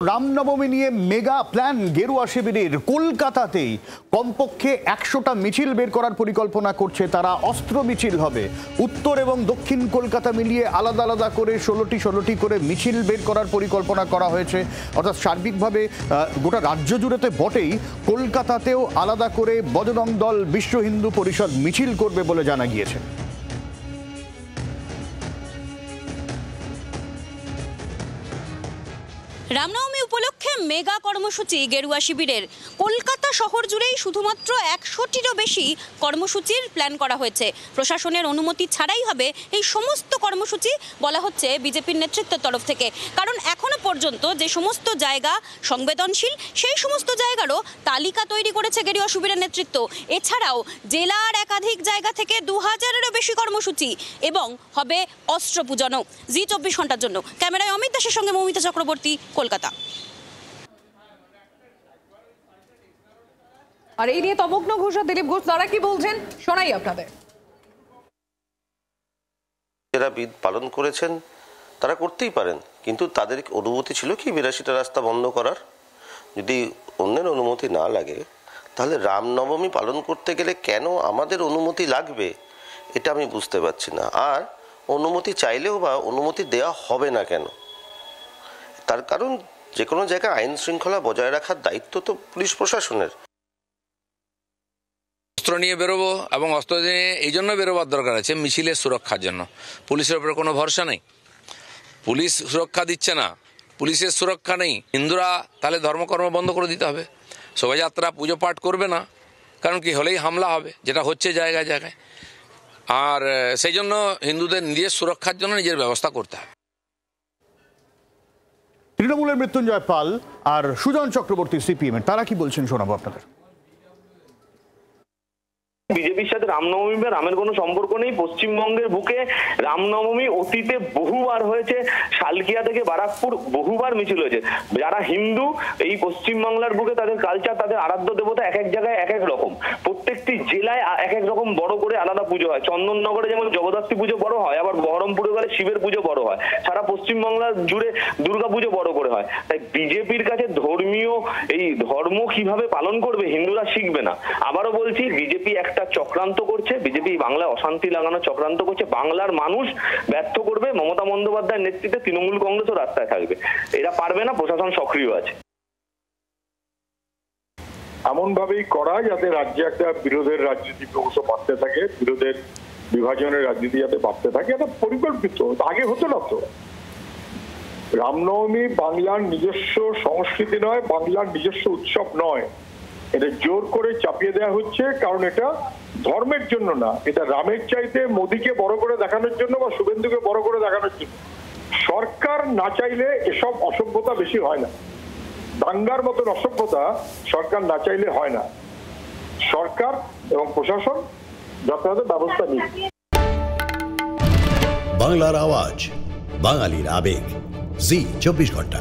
রামনবমী নিয়ে mega plan গেরুয়া শিবিরের। কলকাতাতেই কমপক্ষে 100টা মিছিল বের করার পরিকল্পনা করছে তারা। অস্ত্র মিছিল হবে। উত্তর এবং দক্ষিণ কলকাতা মিলিয়ে আলাদা আলাদা করে 16টি করে মিছিল বের করার পরিকল্পনা করা হয়েছে। অর্থাৎ সার্বিকভাবে গোটা রাজ্য জুড়েতে বটেই, কলকাতাতেও আলাদা করে বজরং দল, বিশ্ব হিন্দু পরিষদ মিছিল করবে বলে জানা গিয়েছে। রামনবমী উপলক্ষে মেগা কর্মসূচি গেরুয়া শিবিরের। কলকাতা শহর জুড়েই শুধুমাত্র 100টিরও বেশি কর্মসূচির প্ল্যান করা হয়েছে। প্রশাসনের অনুমতি ছাড়াই হবে এই সমস্ত কর্মসূচি, বলা হচ্ছে বিজেপির নেতৃত্বের তরফ থেকে। কারণ এখনো পর্যন্ত যে সমস্ত জায়গা সংবেদনশীল, সেই সমস্ত জায়গারও তালিকা তৈরি করেছে গেরুয়া শিবিরের নেতৃত্ব। এছাড়াও জেলার একাধিক জায়গা থেকে 2000-এরও বেশি কর্মসূচি এবং হবে অস্ত্র পূজনও জি 24 ঘন্টার জন্য। ক্যামেরায় অমিত দাসের সঙ্গে মৌমিতা চক্রবর্তী, কলকাতা। আর এই নিয়ে তমগ্ন ঘোষ আর দিলীপ ঘোষ তারা কি বলছেন শোনাই আপনাদের। যারা বিধ পালন করেছেন তারা করতেই পারেন, কিন্তু তাদের অনুমতি ছিল কি 82টা রাস্তা বন্ধ করার? যদি অন্যের অনুমতি না লাগে, তাহলে রামনবমী পালন করতে গেলে কেন আমাদের অনুমতি লাগবে এটা আমি বুঝতে পারছি না। আর অনুমতি চাইলেও বা অনুমতি দেওয়া হবে না কেন? তার কারণ যে কোনো জায়গায় আইন শৃঙ্খলা বজায় রাখার দায়িত্ব তো পুলিশ প্রশাসনের। অস্ত্র নিয়ে বেরোবো এবং অস্ত্র নিয়ে এই জন্য বেরোবার দরকার আছে মিছিলের সুরক্ষার জন্য। পুলিশের উপরে কোনো ভরসা নেই, পুলিশ সুরক্ষা দিচ্ছে না, পুলিশের সুরক্ষা নেই। হিন্দুরা তাহলে ধর্মকর্ম বন্ধ করে দিতে হবে, শোভাযাত্রা পুজো পাঠ করবে না, কারণ কি হলেই হামলা হবে, যেটা হচ্ছে জায়গায় জায়গায়। আর সেই জন্য হিন্দুদের নিজের সুরক্ষার জন্য নিজের ব্যবস্থা করতে হবে। তৃণমূলের মৃত্যুঞ্জয় পাল আর সুজন চক্রবর্তী সিপিএম তারা কি বলছেন শোনাবো আপনাদের। বিজেপির সাথে রামনবমী বা রামের কোনো সম্পর্ক নেই। পশ্চিমবঙ্গের বুকে রামনবমী অতীতে বহুবার হয়েছে। শালকিয়া থেকে বারাকপুর বহুবার মিছিল হয়েছে। যারা হিন্দু, এই পশ্চিমবাংলার বুকে তাদের কালচার, তাদের আরাধ্য দেবতা এক এক জায়গায় এক এক রকম। প্রত্যেকটি জেলায় এক এক রকম বড় করে আলাদা পুজো হয়। চন্দননগরে যেমন জগদ্ধাত্রী পুজো বড় হয়, আবার বহরমপুরে গেলে শিবের পুজো বড় হয়। সারা পশ্চিমবাংলা জুড়ে দুর্গা পুজো বড় করে হয়। তাই বিজেপির কাছে ধর্মীয় এই ধর্ম কিভাবে পালন করবে হিন্দুরা শিখবে না। আবারও বলছি, বিজেপি একটা চক্রান্ত করছে। বিজেপি বাংলায় অশান্তি লাগানো চক্রান্ত করছে। বাংলার মানুষ ব্যর্থ করবে। মমতা বন্দ্যোপাধ্যায়ের নেতৃত্বে তৃণমূল কংগ্রেসও রাস্তায় থাকবে। এরা পারবে না, প্রশাসন সক্রিয় আছে। এমন ভাবেই করা যাতে রাজ্যে একটা বিরোধের রাজনীতি ক্রমশ বাড়তে থাকে, বিরোধের বিভাজনের রাজনীতি যাতে বাড়তে থাকে, এটা পরিকল্পিত। আগে হতো না তো। রামনবমী বাংলার নিজস্ব সংস্কৃতি নয়, বাংলার নিজস্ব উৎসব নয়। এটা জোর করে চাপিয়ে দেওয়া হচ্ছে, কারণ এটা ধর্মের জন্য না, এটা রামের চাইতে মোদীকে বড় করে দেখানোর জন্য বা শুভেন্দুকে বড় করে দেখানোর জন্য। সরকার না চাইলে এসব অসভ্যতা বেশি হয় না। দাঙ্গার মতন অসভ্যতা সরকার না চাইলে হয় না। সরকার এবং প্রশাসন যথাযথ ব্যবস্থা নিক। বাংলার আওয়াজ, বাঙালির আবেগ, জি 24 ঘন্টা।